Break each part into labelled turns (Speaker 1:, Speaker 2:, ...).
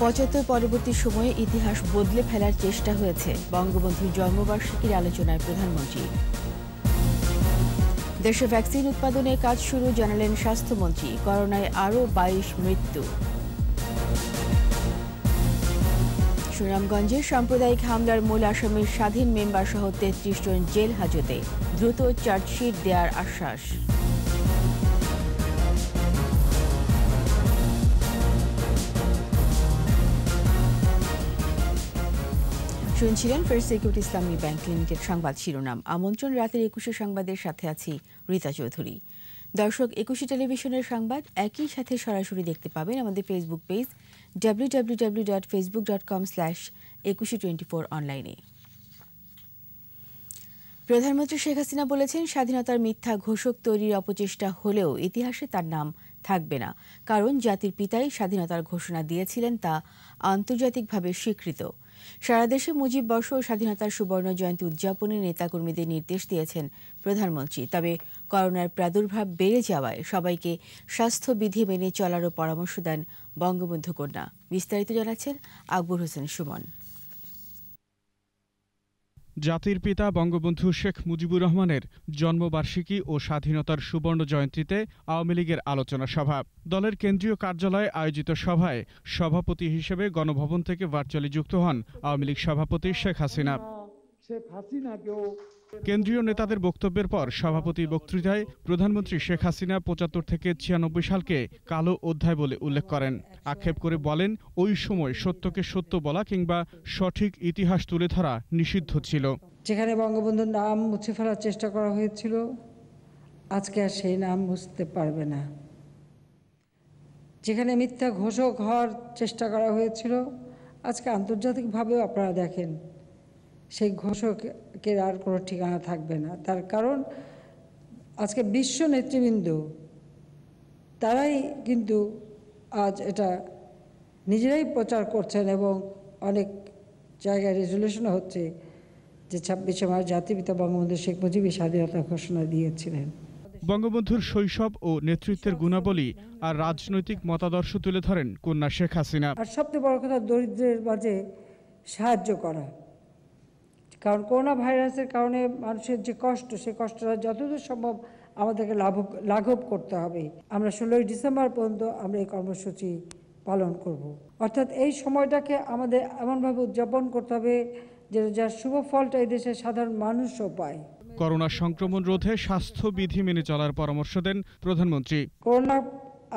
Speaker 1: ৭৫ পরবর্তী সময়ে ইতিহাস বদলে ফেলার চেষ্টা হয়েছে, বঙ্গবন্ধুর জন্মবার্ষিকীর আলোচনায় প্রধানমন্ত্রী। দেশে ভ্যাকসিন উৎপাদনের কাজ শুরু, জানালেন স্বাস্থ্যমন্ত্রী। করোনায় আরও ২২ মৃত্যু। সুনামগঞ্জে সাম্প্রদায়িক হামলার মূল আসামির স্বাধীন মেম্বার সহ ৩৩ জন জেল হাজতে, দ্রুত চার্জশিট দেওয়ার আশ্বাস। শুনছিলেন ফার্স্ট সিকিউরিটি ইসলামী ব্যাংক লিমিটেড সংবাদ শিরোনাম। আমন্ত্রণ রাতের ২১ সংবাদের সাথে আছি রীতা চৌধুরী। দর্শক, ২১ টেলিভিশনের সংবাদ একই সাথে সরাসরি দেখতে পাবেন আমাদের ফেসবুক পেজ www.facebook.com/2124 অনলাইনে। প্রধানমন্ত্রী শেখ হাসিনা বলেছেন, স্বাধীনতার মিথ্যা ঘোষক তৈরির অপচেষ্টা হলেও ইতিহাসে তার নাম থাকবে না, কারণ জাতির পিতাই স্বাধীনতার ঘোষণা দিয়েছিলেন, তা আন্তর্জাতিকভাবে স্বীকৃত। সারা দেশে মুজিব বর্ষ ও স্বাধীনতার সুবর্ণ জয়ন্তী উদযাপনে নেতাকর্মীদের নির্দেশ দিয়েছেন প্রধানমন্ত্রী। তবে করোনার প্রাদুর্ভাব বেড়ে যাওয়ায় সবাইকে স্বাস্থ্যবিধি মেনে চলারও পরামর্শ দেন বঙ্গবন্ধু কন্যা। বিস্তারিত জানাচ্ছেন আকবর হোসেন সুমন।
Speaker 2: জাতির পিতা বঙ্গবন্ধু শেখ মুজিবুর রহমানের জন্মবার্ষিকী ও স্বাধীনতার সুবর্ণ জয়ন্তীতে আওয়ামী লীগের আলোচনা সভা। দলের কেন্দ্রীয় কার্যালয়ে আয়োজিত সভায় সভাপতি হিসেবে গণভবন থেকে ভার্চুয়ালি যুক্ত হন আওয়ামী লীগ সভাপতি শেখ হাসিনা। কেন্দ্রীয় নেতাদের বক্তব্যের পর সভাপতির বক্তৃতায় প্রধানমন্ত্রী শেখ হাসিনা ৭৫ থেকে ৯৬ সালকে কালো অধ্যায় বলে উল্লেখ করেন। আক্ষেপ করে বলেন, ওই সময় সত্যকে সত্য বলা কিংবা সঠিক ইতিহাস তুলে ধরা নিষিদ্ধ ছিল।
Speaker 3: যেখানে বঙ্গবন্ধুর নাম মুছে ফেলার চেষ্টা করা হয়েছিল, আজকে আর সেই নাম মুছতে পারবে না। যেখানে মিথ্যা ঘোষক হওয়ার চেষ্টা করা হয়েছিল, আজকে আন্তর্জাতিকভাবেও আপনারা দেখেন সেই ঘোষকের আর কোনো ঠিকানা থাকবে না। তার কারণ আজকে বিশ্ব নেতৃবৃন্দ তারাই কিন্তু আজ এটা নিজেরাই প্রচার করছেন এবং অনেক জায়গায় রেজলিউশনও হচ্ছে যে ২৬শে মার্চ জাতিপিতা বঙ্গবন্ধু শেখ মুজিবই স্বাধীনতা ঘোষণা দিয়েছিলেন।
Speaker 2: বঙ্গবন্ধুর শৈশব ও নেতৃত্বের গুণাবলী আর রাজনৈতিক মতাদর্শ তুলে ধরেন কন্যা শেখ হাসিনা।
Speaker 3: আর সবচেয়ে বড় কথা, দরিদ্রের মাঝে সাহায্য করা। কারণ করোনা ভাইরাসের কারণে মানুষের যে কষ্ট, সেই কষ্টটা যতদূর সম্ভব আমাদেরকে লাঘব করতে হবে। আমরা ১৬ই ডিসেম্বর পর্যন্ত আমরা এই কর্মসূচি পালন করব। অর্থাৎ এই সময়টাকে আমাদের এমনভাবে উদযাপন করতে হবে যে যার শুভ ফলটা এই দেশের সাধারণ মানুষও পায়।
Speaker 2: করোনা সংক্রমণ রোধে স্বাস্থ্যবিধি মেনে চলার পরামর্শ দেন প্রধানমন্ত্রী।
Speaker 3: করোনা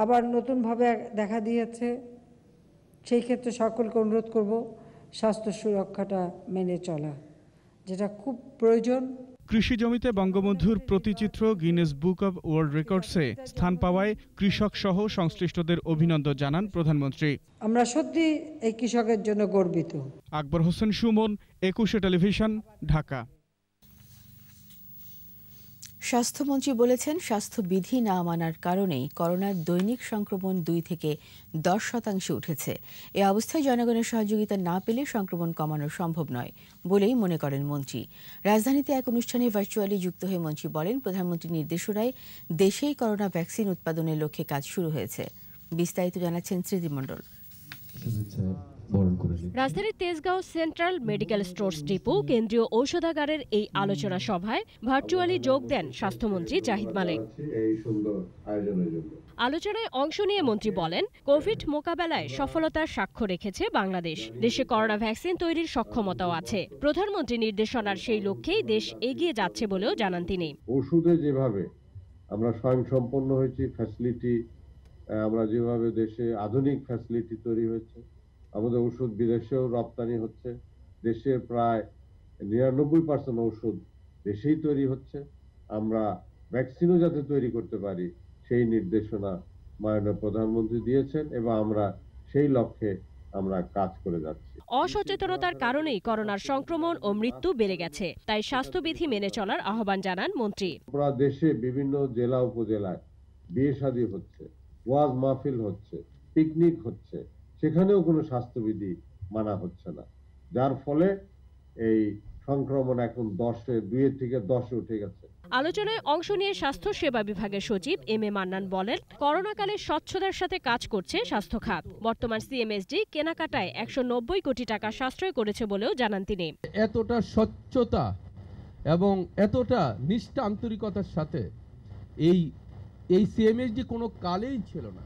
Speaker 3: আবার নতুনভাবে দেখা দিয়েছে, সেই ক্ষেত্রে সকলকে অনুরোধ করব স্বাস্থ্য সুরক্ষাটা মেনে চলা, যেটা খুব প্রয়োজন।
Speaker 2: কৃষি জমিতে বঙ্গবন্ধুর প্রতিচিত্র গিনেস বুক অব ওয়ার্ল্ড রেকর্ডসে স্থান পাওয়ায় কৃষক সহ সংশ্লিষ্টদের অভিনন্দন জানান প্রধানমন্ত্রী।
Speaker 3: আমরা সত্যি এই কৃষকের জন্য গর্বিত।
Speaker 2: আকবর হোসেন সুমন, ২১ টেলিভিশন, ঢাকা।
Speaker 1: স্বাস্থ্যমন্ত্রী বলেছেন, স্বাস্থ্যবিধি না মানার কারণেই করোনার দৈনিক সংক্রমণ ২ থেকে ১০% উঠেছে। এ অবস্থায় জনগণের সহযোগিতা না পেলে সংক্রমণ কমানো সম্ভব নয় বলেই মনে করেন মন্ত্রী। রাজধানীতে এক অনুষ্ঠানে ভার্চুয়ালি যুক্ত হয়ে মন্ত্রী বলেন, প্রধানমন্ত্রীর নির্দেশনায় দেশেই করোনা ভ্যাকসিন উৎপাদনের লক্ষ্যে কাজ শুরু হয়েছে। বিস্তারিত জানাচ্ছেন স্মৃতি মণ্ডল।
Speaker 4: রাজধানীর Tejgaon central medical stores depot কেন্দ্রীয় ঔষধাগারের এই আলোচনা সভায় ভার্চুয়ালি যোগ দেন স্বাস্থ্যমন্ত্রী জাহিদ মালেক। আলোচনায় অংশ নিয়ে মন্ত্রী বলেন, কোভিড মোকাবেলায় সফলতার সাক্ষ্য রেখেছে বাংলাদেশ। দেশে করোনা ভ্যাকসিন তৈরির সক্ষমতাও আছে। প্রধানমন্ত্রীর নির্দেশনার সেই লক্ষ্যেই দেশ এগিয়ে যাচ্ছে বলেও জানান তিনি।
Speaker 5: ওষুধে যেভাবে আমরা স্বয়ংসম্পন্ন হয়েছি, ফ্যাসিলিটি আমরা যেভাবে দেশে আধুনিক ফ্যাসিলিটি তৈরি হয়েছে, আমাদের ওষুধ বিদেশেও রপ্তানি হচ্ছে, দেশের প্রায় ৯৯% ওষুধ দেশেই তৈরি হচ্ছে। আমরা ভ্যাকসিনও যাতে তৈরি করতে পারি সেই নির্দেশনা মাননীয় প্রধানমন্ত্রী দিয়েছেন এবং আমরা সেই লক্ষ্যে আমরা কাজ করে যাচ্ছি।
Speaker 4: অসচেতনতার কারণেই করোনার সংক্রমণ ও মৃত্যু বেড়ে গেছে, তাই স্বাস্থ্যবিধি মেনে চলার আহ্বান জানান মন্ত্রী।
Speaker 5: পুরো দেশে বিভিন্ন জেলা উপজেলায় বিয়ে শাদী হচ্ছে, ওয়াজ মাহফিল হচ্ছে, পিকনিক হচ্ছে, সেখানেও কোনো স্বাস্থ্যবিধি মানা হচ্ছে না, যার ফলে এই সংক্রমণ এখন 2 থেকে 10 উঠে গেছে।
Speaker 4: আলোচনায় অংশ নিয়ে স্বাস্থ্য সেবা বিভাগের সচিব এম এ মান্নান বলেন, করোনাকালে স্বচ্ছতার সাথে কাজ করছে স্বাস্থ্য খাত। বর্তমান সিএমএসডি কেনাকাটায় 190 কোটি টাকা সাশ্রয় করেছে বলেও জানান তিনি।
Speaker 6: এতটা স্বচ্ছতা এবং এতটা নিষ্ঠা আন্তরিকতার সাথে এই সিএমএসডি কোনো কালেই ছিল না।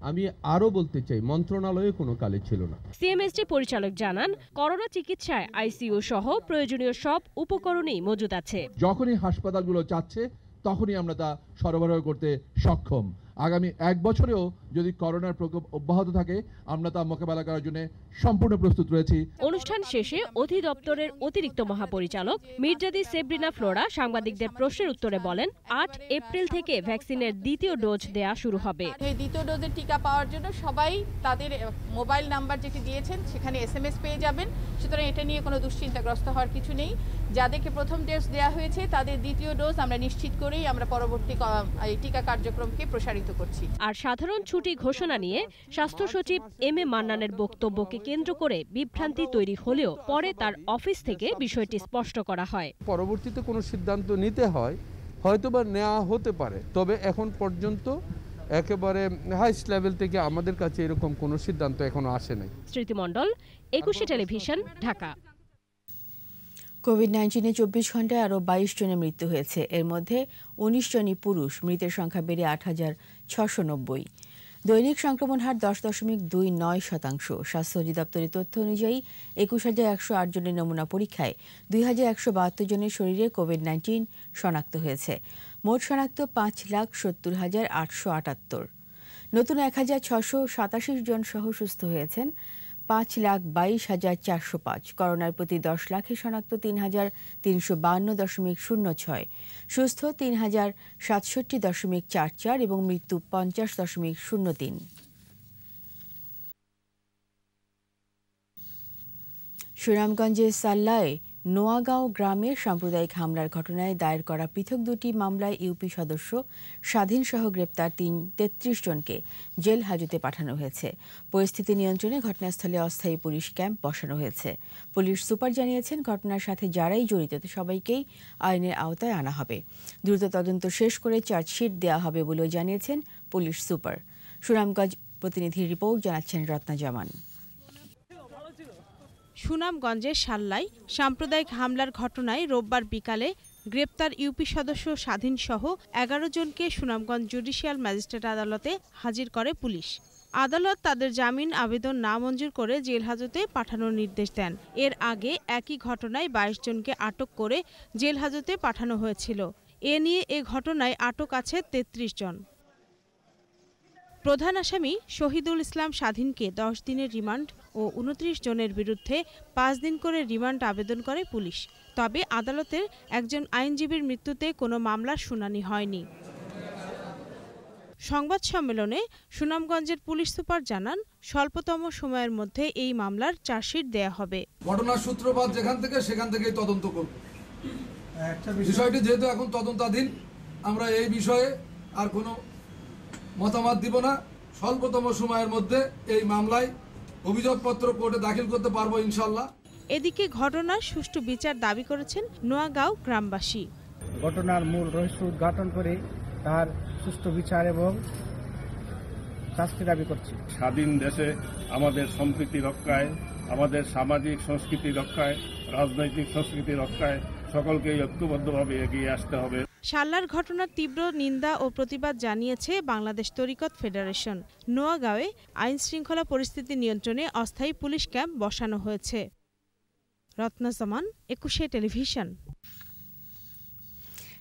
Speaker 6: আমি আরো বলতে চাই, মন্ত্রণালয়ে কোনো কালে ছিল না।
Speaker 4: সিএমএসডি পরিচালক জানান, করোনা চিকিৎসায় আইসিইউ সহ প্রয়োজনীয় সব উপকরণই মজুদ আছে।
Speaker 7: যখনই হাসপাতালগুলো চাচ্ছে তখনই আমরা তা সরবরাহ করতে সক্ষম। আগামী 1 বছরেও যদি করোনার প্রকোপ অব্যাহত থাকে, আমরা তা মোকাবেলা করার জন্য সম্পূর্ণ প্রস্তুত রয়েছি।
Speaker 4: অনুষ্ঠান শেষে অধিদপ্তরের অতিরিক্ত মহাপরিচালক মির্জাদি সেব্রিনা ফ্লোরা সাংবাদিকদের প্রশ্নের উত্তরে বলেন, 8 এপ্রিল থেকে ভ্যাকসিনের দ্বিতীয় ডোজ দেয়া শুরু হবে।
Speaker 8: এই দ্বিতীয় ডোজের টিকা পাওয়ার জন্য সবাই তাদের মোবাইল নাম্বার যেটি দিয়েছেন সেখানে এসএমএস পেয়ে যাবেন। সুতরাং এটা নিয়ে কোনো দুশ্চিন্তাগ্রস্ত হওয়ার কিছু নেই। যাদেরকে প্রথম ডোজ দেওয়া হয়েছে তাদের দ্বিতীয় ডোজ আমরা নিশ্চিত করেই আমরা পরবর্তী এই টিকা কার্যক্রমকে প্রসারিত করছি।
Speaker 4: আর সাধারণ ছুটি ঘোষণা নিয়ে স্বাস্থ্য সচিব এম এ মান্নানের বক্তব্যকে কেন্দ্র করে বিভ্রান্তি তৈরি হলেও পরে তার অফিস থেকে বিষয়টি স্পষ্ট করা হয়।
Speaker 6: পরবর্তীতে কোনো সিদ্ধান্ত নিতে হয়, হয়তোবা নেওয়া হতে পারে, তবে এখন পর্যন্ত একেবারে হাইস্ট লেভেল থেকে আমাদের কাছে এরকম কোনো সিদ্ধান্ত এখনো আসে নাই।
Speaker 4: স্মৃতি মণ্ডল, 21 টেলিভিশন, ঢাকা।
Speaker 1: কোভিড-19-এ 24 ঘন্টায় আরও 22 জনের মৃত্যু হয়েছে। এর মধ্যে 19 জনই পুরুষ। মৃতের সংখ্যা বেড়ে 8,690। দৈনিক সংক্রমণ হার 10.29%। স্বাস্থ্য অধিদপ্তরের তথ্য অনুযায়ী 21,108 জনের নমুনা পরীক্ষায় 2,172 জনের শরীরে কোভিড-19 শনাক্ত হয়েছে। মোট শনাক্ত 5,70,878। নতুন 1,687 জন সহ সুস্থ হয়েছেন 5,22,405। করোনার প্রতি 10 লাখে শনাক্ত 3,352.06। সুস্থ 3,067.44 এবং মৃত্যু 50.03। সুনামগঞ্জের সাল্লায় নোয়াগাঁও গ্রামে সাম্প্রদায়িক হামলার ঘটনায় দায়ের করা পৃথক দুটি মামলায় ইউপি সদস্য স্বাধীন সহ গ্রেপ্তার 33 জনকে জেল হাজতে পাঠানো হয়েছে। পরিস্থিতি নিয়ন্ত্রণে ঘটনাস্থলে অস্থায়ী পুলিশ ক্যাম্প বসানো হয়েছে। পুলিশ সুপার জানিয়েছেন, ঘটনার সাথে যারাই জড়িত সবাইকেই আইনের আওতায় আনা হবে। দ্রুত তদন্ত শেষ করে চার্জশিট দেওয়া হবে বলেও জানিয়েছেন পুলিশ সুপার। সুনামগঞ্জ প্রতিনিধির রিপোর্ট, জানাচ্ছেন রত্না জামান।
Speaker 9: সুনামগঞ্জের সাল্লায় সাম্প্রদায়িক হামলার ঘটনায় রোববার বিকালে গ্রেপ্তার ইউপি সদস্য স্বাধীনসহ 11 জনকে সুনামগঞ্জ জুডিশিয়াল ম্যাজিস্ট্রেট আদালতে হাজির করে পুলিশ। আদালত তাদের জামিন আবেদন নামঞ্জুর করে জেল হাজতে পাঠানোর নির্দেশ দেন। এর আগে একই ঘটনায় 22 জনকে আটক করে জেল হাজতে পাঠানো হয়েছিল। এ নিয়ে এ ঘটনায় আটক আছে 33 জন। প্রধান আসামি শহীদুল ইসলাম স্বাধীনকে 10 দিনের রিমান্ড ও 29 জনের বিরুদ্ধে 5 দিন করে রিমান্ড আবেদন করে পুলিশ। তবে আদালতের একজন আইনজীবীর মৃত্যুতে কোনো মামলার শুনানি হয়নি। সংবাদ সম্মেলনে সুনামগঞ্জের পুলিশ সুপার জানান, স্বল্পতম সময়ের মধ্যে এই মামলার চার্জশিট দেয়া হবে।
Speaker 10: ঘটনার সূত্রপাত যেখান থেকে সেখান থেকেই তদন্ত করব। বিষয়টি যেহেতু এখন তদন্তাধীন, আমরা এই বিষয়ে আর কোনো মতামত দিব না। স্বল্পতম সময়ের মধ্যে এই মামলায় অভিযোগপত্র কোর্টে দাখিল করতে পারবো ইনশাল্লাহ।
Speaker 9: এদিকে ঘটনার সুষ্ঠু বিচার দাবি করেছেন নোয়াগাঁও গ্রামবাসী।
Speaker 11: ঘটনার মূল রহস্য উদ্ঘাটন করে তার সুষ্ঠু বিচার এবং শাস্তি দাবি করছি।
Speaker 12: স্বাধীন দেশে আমাদের সম্প্রীতি রক্ষায়, আমাদের সামাজিক সংস্কৃতি রক্ষায়, রাজনৈতিক সংস্কৃতি রক্ষায় সকলকেই ঐক্যবদ্ধভাবে এগিয়ে আসতে হবে।
Speaker 9: সাল্লার ঘটনার তীব্র নিন্দা ও প্রতিবাদ জানিয়েছে বাংলাদেশ তরিকত ফেডারেশন। নোয়াগাঁওয়ে আইন শৃঙ্খলা পরিস্থিতি নিয়ন্ত্রণে অস্থায়ী পুলিশ ক্যাম্প বসানো হয়েছে। রত্না জামান, 21 টেলিভিশন।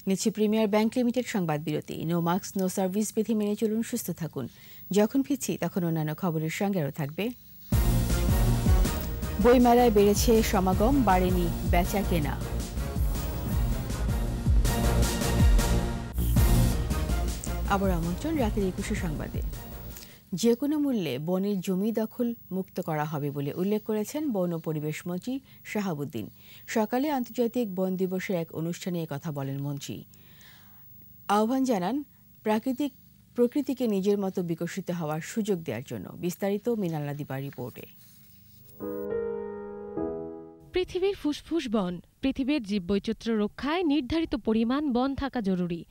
Speaker 1: নিচ্ছে প্রিমিয়ার ব্যাংক লিমিটেড সংবাদ বিরতি। নো মাস্ক নো সার্ভিস বিধি মেনে চলুন, সুস্থ থাকুন। যখন ফিরছি তখন অন্যান্য খবরের সঙ্গে আরও থাকবে। বইমেলায় বেড়েছে সমাগম, বাড়েনি বেচা কেনা। আবার আমন্ত্রণ রাতের 21 সংবাদে। যে কোনো মূল্যে বনের জমি দখল মুক্ত করা হবে বলে উল্লেখ করেছেন বন ও পরিবেশ মন্ত্রী শাহাবুদ্দিন। সকালে আন্তর্জাতিক বন দিবসের এক অনুষ্ঠানে কথা বলেন মন্ত্রী। আহ্বান জানান প্রকৃতিকে নিজের মতো বিকশিত হওয়ার সুযোগ দেওয়ার জন্য। বিস্তারিত মিনাল নাদিবার রিপোর্টে।
Speaker 4: পৃথিবীর ফুসফুস বন। পৃথিবীর জীববৈচিত্র্য রক্ষায় নির্ধারিত পরিমাণ বন থাকা জরুরি।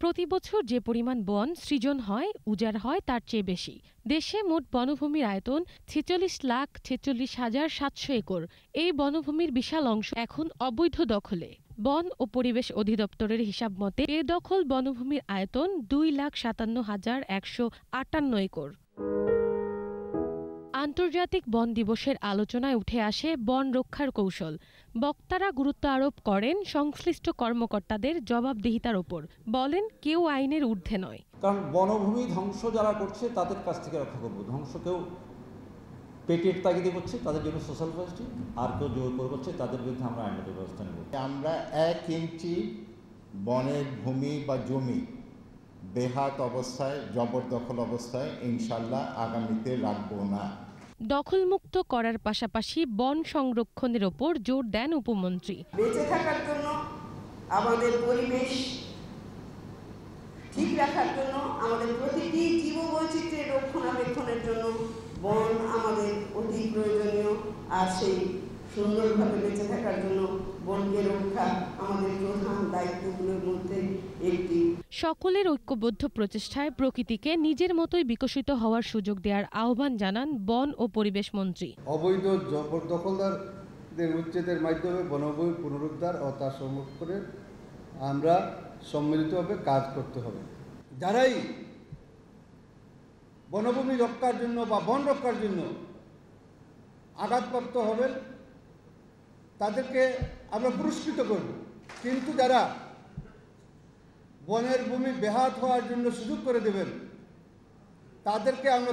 Speaker 4: প্রতি বছর যে পরিমাণ বন সৃজন হয়, উজাড় হয় তার চেয়ে বেশি। দেশে মোট বনভূমির আয়তন 46,46,700 একর। এই বনভূমির বিশাল অংশ এখন অবৈধ দখলে। বন ও পরিবেশ অধিদপ্তরের হিসাব মতে বেদখল বনভূমির আয়তন 2,57,158 একর। আন্তর্জাতিক বন দিবসের আলোচনায় উঠে আসে বন রক্ষার কৌশল। বক্তারা গুরুত্ব আরোপ করেন সংশ্লিষ্ট কর্মকর্তাদের জবাবদিহিতার ওপর। বলেন, কেউ আইনের ঊর্ধ্বে নয়।
Speaker 13: কারণ বনভূমি ধ্বংস যারা করছে তাদের কাছ থেকে রক্ষা করবো। ধ্বংস কেউ পেটের তাগিদে করছে, তাদের জন্য সোশ্যাল ফরেস্ট্রি, আর কেউ জোর করে করছে তাদের বিরুদ্ধে আমরা আইনগত ব্যবস্থা নেব।
Speaker 14: আমরা 1 ইঞ্চি বনের ভূমি বা জমি বেহাত অবস্থায়, জবরদখল অবস্থায় ইনশাল্লাহ আগামীতে রাখবো না।
Speaker 4: দখলমুক্ত করার পাশাপাশি বন সংরক্ষণের ওপর জোর দেন উপমন্ত্রী।
Speaker 15: বেঁচে থাকার জন্য, আমাদের পরিবেশ ঠিক রাখার জন্য, আমাদের প্রতিটি জীববৈচিত্র্যের রক্ষণাবেক্ষণের জন্য বন আমাদের অতি প্রয়োজনীয়। আর সেই সুন্দরভাবে বেঁচে থাকার জন্য বনকে রক্ষা আমাদের প্রধান দায়িত্বগুলোর মধ্যে একটি।
Speaker 4: সকলের ঐক্যবদ্ধ প্রচেষ্টায় প্রকৃতিকে নিজের মতোই বিকশিত হওয়ার সুযোগ দেওয়ার আহ্বান জানান বন ও পরিবেশ মন্ত্রী।
Speaker 16: অবৈধ জবরদখলদারদের উচ্ছেদের মাধ্যমে বনভূমি পুনরুদ্ধার ও তার সংরক্ষণে আমরা সম্মিলিতভাবে কাজ করতে হবে। যারাই বনভূমি রক্ষার জন্য বা বন রক্ষার জন্য আঘাতপ্রাপ্ত হবেন তাদেরকে আমরা পুরস্কৃত করব, কিন্তু যারা বনের ভূমি বেহাত হওয়ার জন্য সুযোগ করে দেবেন তাদেরকে আমরা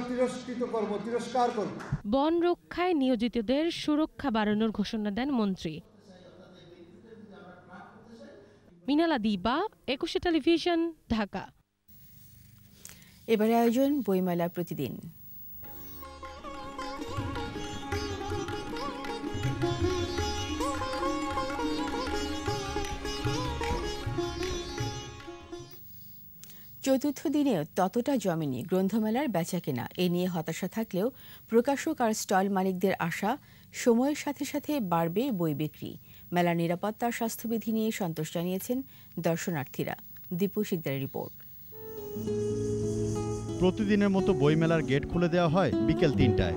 Speaker 16: তিরস্কার করব।
Speaker 4: বন রক্ষায় নিয়োজিতদের সুরক্ষা বাড়ানোর ঘোষণা দেন মন্ত্রী। মিনালা দিবা, 21 টেলিভিশন, ঢাকা।
Speaker 1: এবারে আয়োজন বইমেলা প্রতিদিন। চতুর্থ দিনে ততটা জমেনি গ্রন্থমেলার বেচাকেনা। এ নিয়ে হতাশা থাকলেও প্রকাশক আর স্টল মালিকদের আশা, সময়ের সাথে সাথে বাড়বে বই বিক্রি। মেলার নিরাপত্তা আর স্বাস্থ্যবিধি নিয়ে সন্তোষ জানিয়েছেন দর্শনার্থীরা। দীপু শিকদারের রিপোর্ট।
Speaker 17: প্রতিদিনের মতো বইমেলার গেট খুলে দেওয়া হয় বিকেল 3টায়।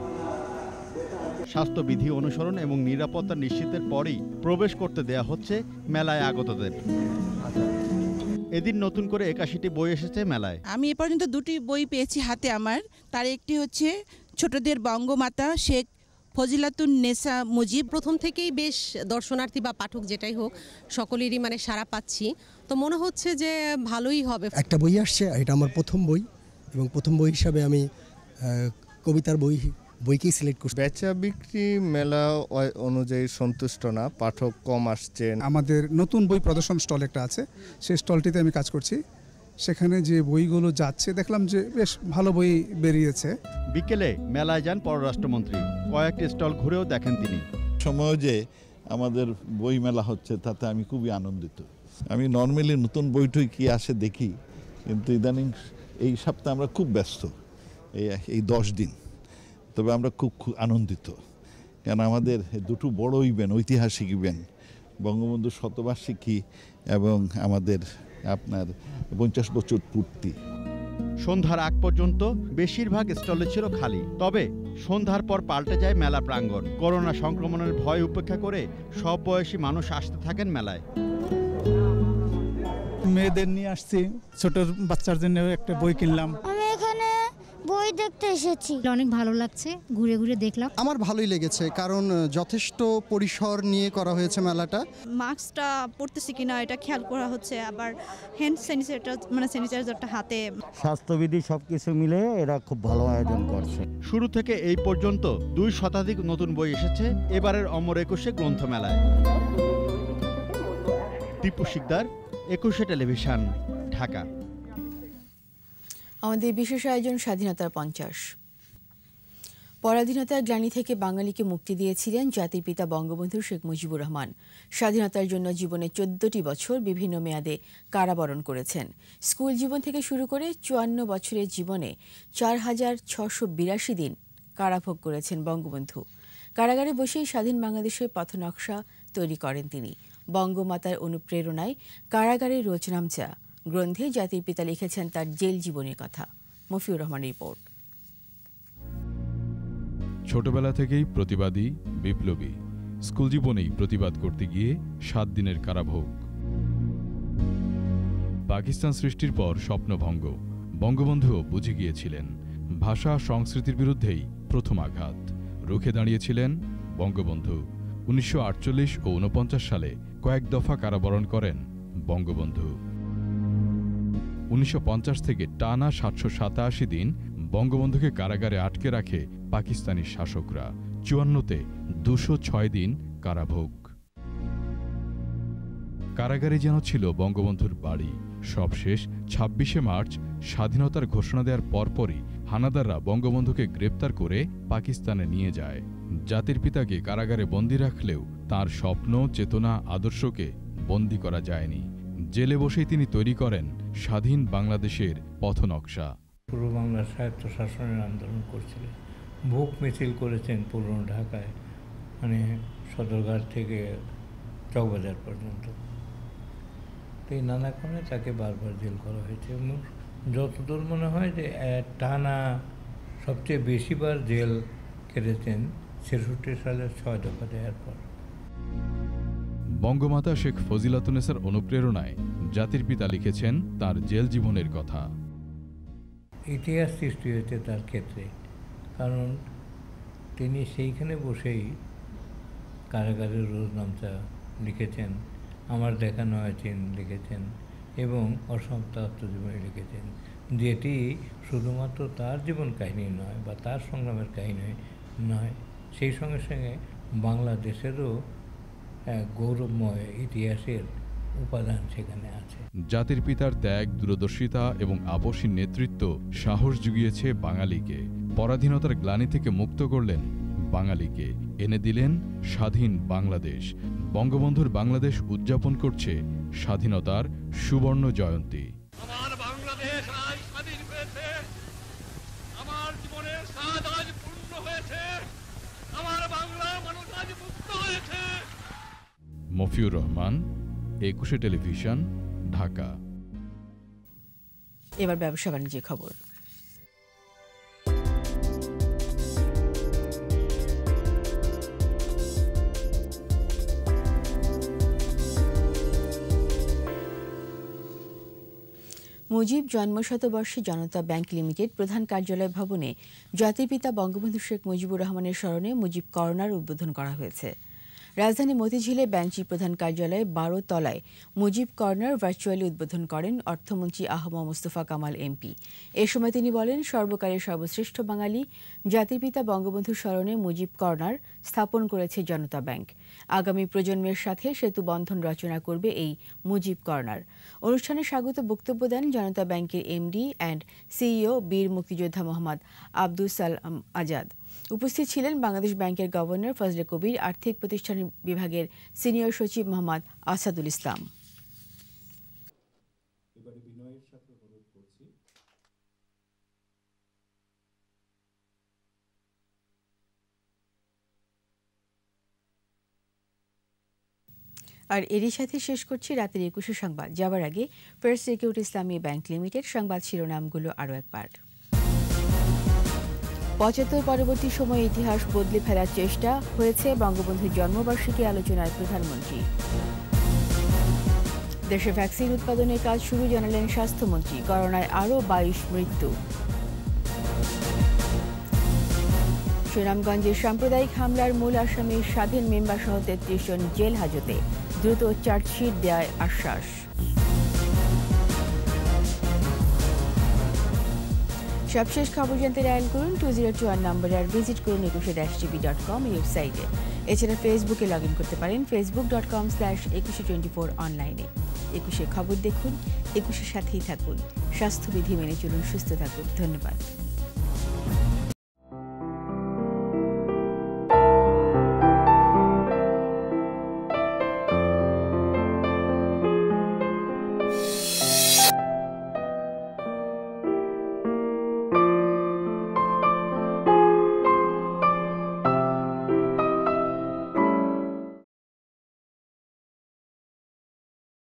Speaker 17: স্বাস্থ্যবিধি অনুসরণ এবং নিরাপত্তা নিশ্চিতের পরেই প্রবেশ করতে দেয়া হচ্ছে মেলায় আগতদের। এদিন নতুন করে 81টি বই এসেছে মেলায়।
Speaker 18: আমি এ পর্যন্ত 2টি বই পেয়েছি হাতে আমার। তার একটি হচ্ছে ছোটদের বঙ্গমাতা শেখ ফজিলাতুন নেসা মুজিব।
Speaker 19: প্রথম থেকেই বেশ দর্শনার্থী বা পাঠক যেটাই হোক সকলেরই সাড়া পাচ্ছি, তো মনে হচ্ছে যে ভালোই হবে।
Speaker 20: একটা বই আসছে, এটা আমার প্রথম বই এবং প্রথম বই হিসাবে আমি কবিতার বইকেই সিলেক্ট করছি।
Speaker 21: বেচা বিক্রি মেলা অনুযায়ী সন্তুষ্ট না, পাঠক কম আসছেন।
Speaker 22: আমাদের নতুন বই প্রদর্শন স্টল একটা আছে, সেই স্টলটিতে আমি কাজ করছি। সেখানে যে বইগুলো যাচ্ছে দেখলাম যে বেশ ভালো বই বেরিয়েছে।
Speaker 17: বিকেলে মেলায় যান পররাষ্ট্রমন্ত্রী। কয়েকটি স্টল ঘুরেও দেখেন তিনি।
Speaker 23: সময় যে আমাদের বই মেলা হচ্ছে তাতে আমি খুবই আনন্দিত। আমি নর্মালি নতুন বইটই কি আসে দেখি, কিন্তু ইদানিং এই সপ্তাহে আমরা খুব ব্যস্ত, এই 10 দিন। তবে আমরা খুব আনন্দিত, কারণ আমাদের দুটো বড় ইভেন্ট, ঐতিহাসিক ইভেন্ট, বঙ্গবন্ধু শতবার্ষিকী এবং আমাদের আপনার 50 বছর পূর্তি।
Speaker 17: সন্ধ্যার আগ পর্যন্ত বেশিরভাগ স্টলে ছিল খালি। তবে সন্ধ্যার পর পাল্টে যায় মেলা প্রাঙ্গণ। করোনা সংক্রমণের ভয় উপেক্ষা করে সব বয়সী মানুষ আসতে থাকেন মেলায়।
Speaker 24: মেয়েদের নিয়ে আসছি, ছোট বাচ্চার জন্য একটা বই কিনলাম।
Speaker 25: আমি এখানে বই দেখতে এসেছি,
Speaker 26: অনেক ভালো লাগছে, ঘুরে ঘুরে দেখলাম।
Speaker 27: আমার ভালোই লেগেছে, কারণ যথেষ্ট পরিসর নিয়ে করা হয়েছে মেলাটা।
Speaker 28: মাস্কটা পরতেছি কিনা এটা খেয়াল করা হচ্ছে, আবার হ্যান্ড স্যানিটাইজারটা হাতে।
Speaker 29: স্বাস্থ্যবিধি সবকিছু মিলে এরা খুব ভালো আয়োজন করছে।
Speaker 17: শুরু থেকে এই পর্যন্ত 2 শতাধিক নতুন বই এসেছে এবারের অমর 21 গ্রন্থমেলায়। দীপু শিকদার, 21 টেলিভিশন, ঢাকা।
Speaker 1: আমাদের বিশেষ আয়োজন স্বাধীনতার 50। পরাধীনতার গ্লানি থেকে বাঙালিকে মুক্তি দিয়েছিলেন জাতির পিতা বঙ্গবন্ধু শেখ মুজিবুর রহমান। স্বাধীনতার জন্য জীবনে 14টি বছর বিভিন্ন মেয়াদে কারাবরণ করেছেন। স্কুল জীবন থেকে শুরু করে 54 বছরের জীবনে 4682 দিন কারাভোগ করেছেন বঙ্গবন্ধু। কারাগারে বসেই স্বাধীন বাংলাদেশের পথনকশা তৈরি করেন তিনি। বঙ্গমাতার অনুপ্রেরণায় কারাগারে রোজনামচা গ্রন্থে জাতির পিতা লিখেছেন তার জেল জীবনের কথা। মফিউর রহমান রিপোর্ট।
Speaker 2: ছোটবেলা থেকেই প্রতিবাদী, বিপ্লবী। স্কুল জীবনেই প্রতিবাদ করতে গিয়ে 7 দিনের কারাভোগ। পাকিস্তান সৃষ্টির পর স্বপ্নভঙ্গ। বঙ্গবন্ধুও বুঝে গিয়েছিলেন ভাষা সংস্কৃতির বিরুদ্ধেই প্রথম আঘাত। রুখে দাঁড়িয়েছিলেন বঙ্গবন্ধু। 1948 ও 49 সালে কয়েক দফা কারাবরণ করেন বঙ্গবন্ধু। 1950 থেকে টানা 787 দিন বঙ্গবন্ধুকে কারাগারে আটকে রাখে পাকিস্তানি শাসকরা। 54তে 206 দিন কারাভোগ। কারাগারে যেন ছিল বঙ্গবন্ধুর বাড়ি। সবশেষ 26শে মার্চ স্বাধীনতার ঘোষণা দেওয়ার পরপরই হানাদাররা বঙ্গবন্ধুকে গ্রেপ্তার করে পাকিস্তানে নিয়ে যায়। জাতির পিতাকে কারাগারে বন্দী রাখলেও তার স্বপ্ন, চেতনা, আদর্শকে বন্দী করা যায়নি। জেলে বসেই তিনি তৈরি করেন স্বাধীন বাংলাদেশের পথনকশা।
Speaker 3: পূর্ব বাংলার স্বায়ত্তশাসনের আন্দোলন করছিলেন, ভোগ মিছিল করেছেন পুরনো ঢাকায়, মানে সদরঘাট থেকে চকবাজার পর্যন্ত। এই নানা কারণে তাকে বারবার জেল করা হয়েছে। যতদূর মনে হয় যে টানা সবচেয়ে বেশিবার জেল কেটেছেন 66 সালের 6 দফা দেওয়ার পর।
Speaker 2: বঙ্গমাতা শেখ ফজিলাতুন্নেসার অনুপ্রেরণায় জাতির পিতা লিখেছেন তার জেল জীবনের কথা।
Speaker 3: ইতিহাস সৃষ্টি হয়েছে তার ক্ষেত্রে, কারণ তিনি সেইখানে বসেই কারাগারের রোজনামচা লিখেছেন, আমার দেখা নয় চিন লিখেছেন এবং অসমাপ্ত আত্মজীবনী লিখেছেন, যেটি শুধুমাত্র তার জীবন কাহিনী নয় বা তার সংগ্রামের কাহিনী নয়, সেই সঙ্গে সঙ্গে বাংলাদেশেরও গৌরবময় ইতিহাসের উপাদান সেখানে আছে।
Speaker 2: জাতির পিতার ত্যাগ, দূরদর্শিতা এবং আপসী নেতৃত্ব সাহস জুগিয়েছে বাঙালিকে। পরাধীনতার গ্লানি থেকে মুক্ত করলেন বাঙালিকে, এনে দিলেন স্বাধীন বাংলাদেশ। বঙ্গবন্ধুর বাংলাদেশ উদযাপন করছে স্বাধীনতার সুবর্ণ জয়ন্তী।
Speaker 5: আমার বাংলাদেশ আজ স্বাধীন হয়েছে, আমার জীবনের স্বাদ আজ পূর্ণ হয়েছে, আমার বাংলার মানুষ আজ মুক্ত হয়েছে।
Speaker 2: মফিউর রহমান, 21 টেলিভিশন, ঢাকা।
Speaker 1: এবার ব্যবসা বাণিজ্যের খবর। মুজিব জন্মশতবর্ষে জনতা ব্যাংক লিমিটেড প্রধান কার্যালয় ভবনে জাতির পিতা বঙ্গবন্ধু শেখ মুজিবুর রহমানের স্মরণে মুজিব কর্নার উদ্বোধন করা হয়েছে। রাজধানী মতিঝিলে ব্যাংকটির প্রধান কার্যালয়ে 12 তলায় মুজিব কর্নার ভার্চুয়ালি উদ্বোধন করেন অর্থমন্ত্রী আহমদ মোস্তফা কামাল এমপি। এ সময় তিনি বলেন, সর্বকালের সর্বশ্রেষ্ঠ বাঙালি জাতির পিতা বঙ্গবন্ধুর স্মরণে মুজিব কর্নার স্থাপন করেছে জনতা ব্যাংক। আগামী প্রজন্মের সাথে সেতু বন্ধন রচনা করবে এই মুজিব কর্নার। অনুষ্ঠানে স্বাগত বক্তব্য দেন জনতা ব্যাংকের এমডি অ্যান্ড সিইও বীর মুক্তিযোদ্ধা মোহাম্মদ আব্দুল সালাম আজাদ। উপস্থিত ছিলেন বাংলাদেশ ব্যাংকের গভর্নর ফজলে কবির, আর্থিক প্রতিষ্ঠান বিভাগের সিনিয়র সচিব মোহাম্মদ আসাদুল ইসলাম। আর এরই সাথে শেষ করছি রাতের 21 সংবাদ। যাবার আগে ফার্স্ট সিকিউরিটি ইসলামী ব্যাংক লিমিটেড সংবাদ শিরোনামগুলো আরও একবার। 75 পরবর্তী সময়ে ইতিহাস বদলে ফেলার চেষ্টা হয়েছে, বঙ্গবন্ধুর জন্মবার্ষিকী আলোচনায় প্রধানমন্ত্রী। দেশে ভ্যাকসিন উৎপাদনের কাজ শুরু জানালেন স্বাস্থ্যমন্ত্রী। করোনায় আরও 22 মৃত্যু। সুনামগঞ্জের সাম্প্রদায়িক হামলার মূল আসামি স্বাধীন মেম্বার সহ 33 জন জেল হাজতে, দ্রুত চার্জশিট দেওয়ার আশ্বাস। সবশেষ খবর জানতে ডায়াল করুন 2021 নম্বরে, আর ভিজিট করুন 21-tv.com ওয়েবসাইটে। এছাড়া ফেসবুকে লগ ইন করতে পারেন facebook.com/2124 অনলাইনে। 21 খবর দেখুন, 21 সাথেই থাকুন। স্বাস্থ্যবিধি মেনে চলুন, সুস্থ থাকুন। ধন্যবাদ।